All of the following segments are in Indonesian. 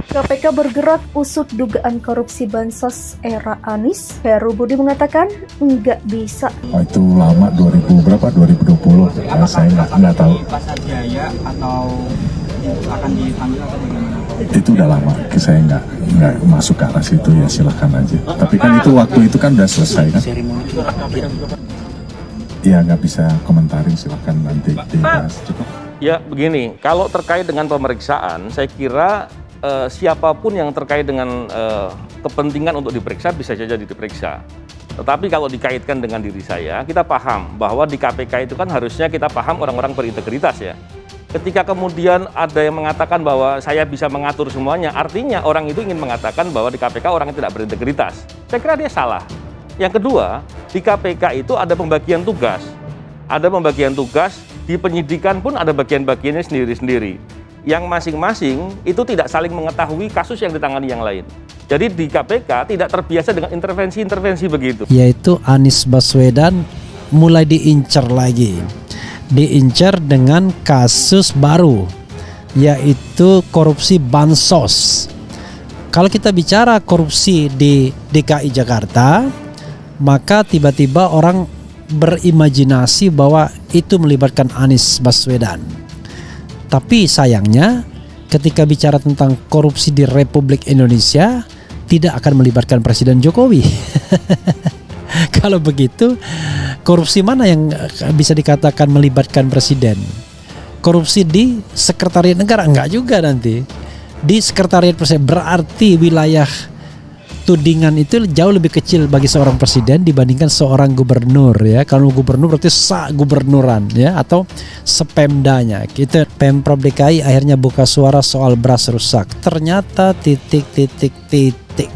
KPK bergerak usut dugaan korupsi bansos era Anies. Heru Budi mengatakan nggak bisa. Itu lama 2000 berapa 2020. Saya nggak tahu. Pasar biaya atau akan dipanggil atau bagaimana? Itu udah lama. Saya nggak masuk ke arah situ, ya silahkan aja. Tapi kan itu waktu itu kan udah selesai kan. Ya nggak bisa komentarin, silahkan nanti dibahas. Cukup. Ya begini, kalau terkait dengan pemeriksaan, saya kira siapapun yang terkait dengan kepentingan untuk diperiksa bisa saja diperiksa. Tetapi kalau dikaitkan dengan diri saya, kita paham bahwa di KPK itu kan harusnya kita paham orang-orang berintegritas ya. Ketika kemudian ada yang mengatakan bahwa saya bisa mengatur semuanya, artinya orang itu ingin mengatakan bahwa di KPK orang yang tidak berintegritas. Saya kira dia salah. Yang kedua, di KPK itu ada pembagian tugas. Ada pembagian tugas, di penyidikan pun ada bagian-bagiannya sendiri-sendiri. Yang masing-masing itu tidak saling mengetahui kasus yang ditangani yang lain. Jadi di KPK tidak terbiasa dengan intervensi-intervensi begitu. Yaitu Anies Baswedan mulai diincar lagi. Diincar dengan kasus baru, yaitu korupsi bansos. Kalau kita bicara korupsi di DKI Jakarta, maka tiba-tiba orang berimajinasi bahwa itu melibatkan Anies Baswedan. Tapi sayangnya ketika bicara tentang korupsi di Republik Indonesia tidak akan melibatkan Presiden Jokowi. Kalau begitu, korupsi mana yang bisa dikatakan melibatkan presiden? Korupsi di sekretariat negara enggak juga nanti. Di sekretariat presiden berarti wilayah tudingan itu jauh lebih kecil bagi seorang presiden dibandingkan seorang gubernur ya. Kalau gubernur berarti gubernuran ya, atau sepemdanya. Kita Pemprov DKI akhirnya buka suara soal beras rusak. Ternyata titik.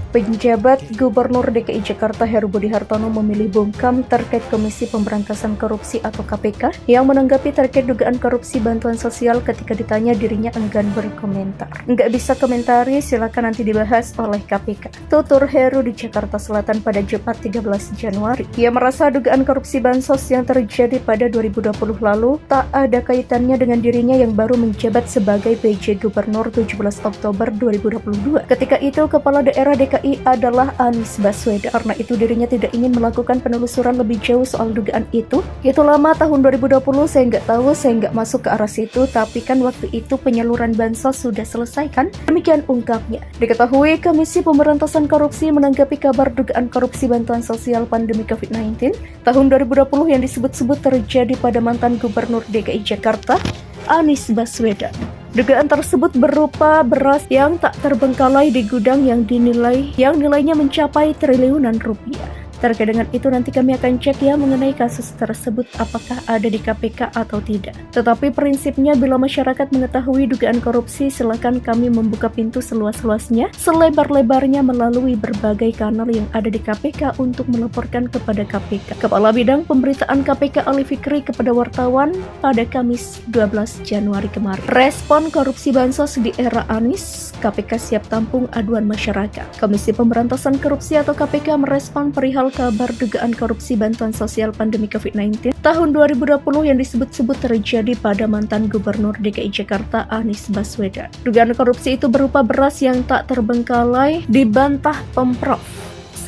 Penjabat Gubernur DKI Jakarta Heru Budi Hartono memilih bungkam terkait Komisi Pemberantasan Korupsi atau KPK yang menanggapi terkait dugaan korupsi bantuan sosial. Ketika ditanya, dirinya enggan berkomentar. Nggak bisa komentari, silakan nanti dibahas oleh KPK. Tutur Heru di Jakarta Selatan pada Jumat 13 Januari. Ia merasa dugaan korupsi bansos yang terjadi pada 2020 lalu tak ada kaitannya dengan dirinya yang baru menjabat sebagai PJ Gubernur 17 Oktober 2022. Ketika itu Kepala Daerah DKI adalah Anies Baswedan. Karena itu dirinya tidak ingin melakukan penelusuran lebih jauh soal dugaan itu. Itu lama tahun 2020, saya nggak tahu, saya nggak masuk ke arah situ. Tapi kan waktu itu penyaluran bansos sudah selesai kan? Demikian ungkapnya. Diketahui Komisi Pemberantasan Korupsi menanggapi kabar dugaan korupsi bantuan sosial pandemi COVID-19 tahun 2020 yang disebut-sebut terjadi pada mantan Gubernur DKI Jakarta, Anies Baswedan. Dugaan tersebut berupa beras yang tak terbengkalai di gudang yang nilainya mencapai triliunan rupiah. Terkait dengan itu nanti kami akan cek ya mengenai kasus tersebut apakah ada di KPK atau tidak. Tetapi prinsipnya bila masyarakat mengetahui dugaan korupsi, silakan kami membuka pintu seluas-luasnya, selebar-lebarnya melalui berbagai kanal yang ada di KPK untuk melaporkan kepada KPK. Kepala Bidang Pemberitaan KPK Ali Fikri kepada wartawan pada Kamis 12 Januari kemarin. Respon korupsi bansos di era Anies, KPK siap tampung aduan masyarakat. Komisi Pemberantasan Korupsi atau KPK merespon perihal kabar dugaan korupsi bantuan sosial pandemi COVID-19 tahun 2020 yang disebut-sebut terjadi pada mantan Gubernur DKI Jakarta Anies Baswedan. Dugaan korupsi itu berupa beras yang tak terbengkalai dibantah Pemprov.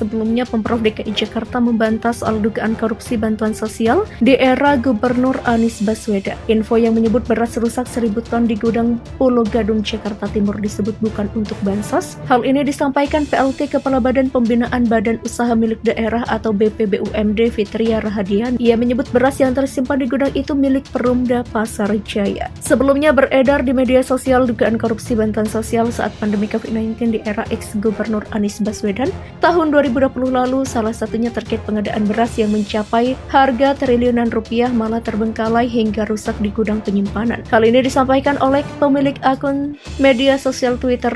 Sebelumnya Pemprov DKI Jakarta membantah soal dugaan korupsi bantuan sosial di era Gubernur Anies Baswedan. Info yang menyebut beras rusak 1000 ton di gudang Pulau Gadung, Jakarta Timur disebut bukan untuk bansos. Hal ini disampaikan PLT Kepala Badan Pembinaan Badan Usaha Milik Daerah atau BPBUMD Fitria Rahadian. Ia menyebut beras yang tersimpan di gudang itu milik Perumda Pasar Jaya. Sebelumnya beredar di media sosial dugaan korupsi bantuan sosial saat pandemi COVID-19 di era ex-Gubernur Anies Baswedan tahun 2020 lalu, salah satunya terkait pengadaan beras yang mencapai harga triliunan rupiah malah terbengkalai hingga rusak di gudang penyimpanan. Hal ini disampaikan oleh pemilik akun media sosial Twitter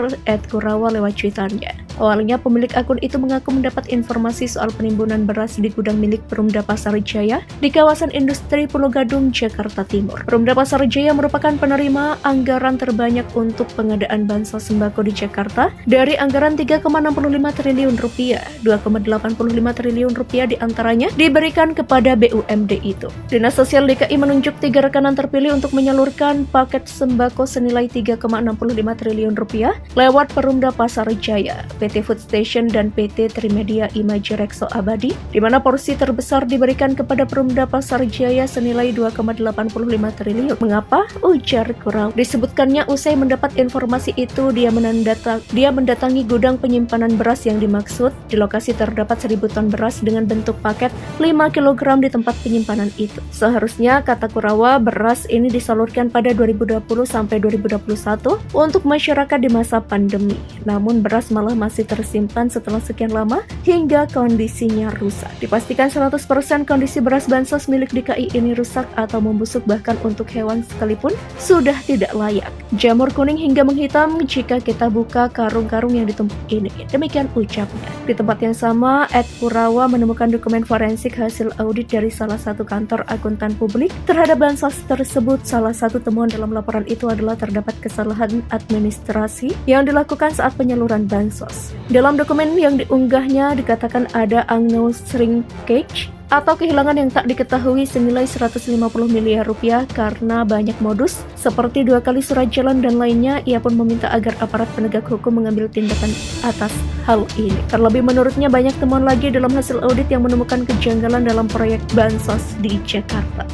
@kurawa lewat cuitannya. Awalnya pemilik akun itu mengaku mendapat informasi soal penimbunan beras di gudang milik Perumda Pasar Jaya di kawasan industri Pulau Gadung, Jakarta Timur. Perumda Pasar Jaya merupakan penerima anggaran terbanyak untuk pengadaan bansos sembako di Jakarta dari anggaran 3,65 triliun rupiah. 2,85 triliun rupiah diantaranya diberikan kepada BUMD itu. Dinas Sosial DKI menunjuk 3 rekanan terpilih untuk menyalurkan paket sembako senilai 3,65 triliun rupiah lewat Perumda Pasar Jaya, PT Food Station dan PT Trimedia Imaji Rekso Abadi, di mana porsi terbesar diberikan kepada Perumda Pasar Jaya senilai 2,85 triliun. Mengapa? Ujar Kurawa. Disebutkannya usai mendapat informasi itu dia mendatangi gudang penyimpanan beras yang dimaksud. Di lokasi terdapat 1.000 ton beras dengan bentuk paket 5 kg di tempat penyimpanan itu. Seharusnya, kata Kurawa, beras ini disalurkan pada 2020 sampai 2021 untuk masyarakat di masa pandemi. Namun beras malah masih tersimpan setelah sekian lama hingga kondisinya rusak. Dipastikan 100% kondisi beras bansos milik DKI ini rusak atau membusuk, bahkan untuk hewan sekalipun sudah tidak layak. Jamur kuning hingga menghitam jika kita buka karung-karung yang ditumpuk ini. Demikian ucapnya. Di tempat yang sama, Ed Kurawa menemukan dokumen forensik hasil audit dari salah satu kantor akuntan publik terhadap bansos tersebut. Salah satu temuan dalam laporan itu adalah terdapat kesalahan administrasi yang dilakukan saat penyaluran bansos. Dalam dokumen yang diunggahnya dikatakan ada unknown shrinkage atau kehilangan yang tak diketahui senilai 150 miliar rupiah karena banyak modus seperti 2 kali surat jalan dan lainnya. Ia pun meminta agar aparat penegak hukum mengambil tindakan atas hal ini. Terlebih menurutnya banyak temuan lagi dalam hasil audit yang menemukan kejanggalan dalam proyek bansos di Jakarta.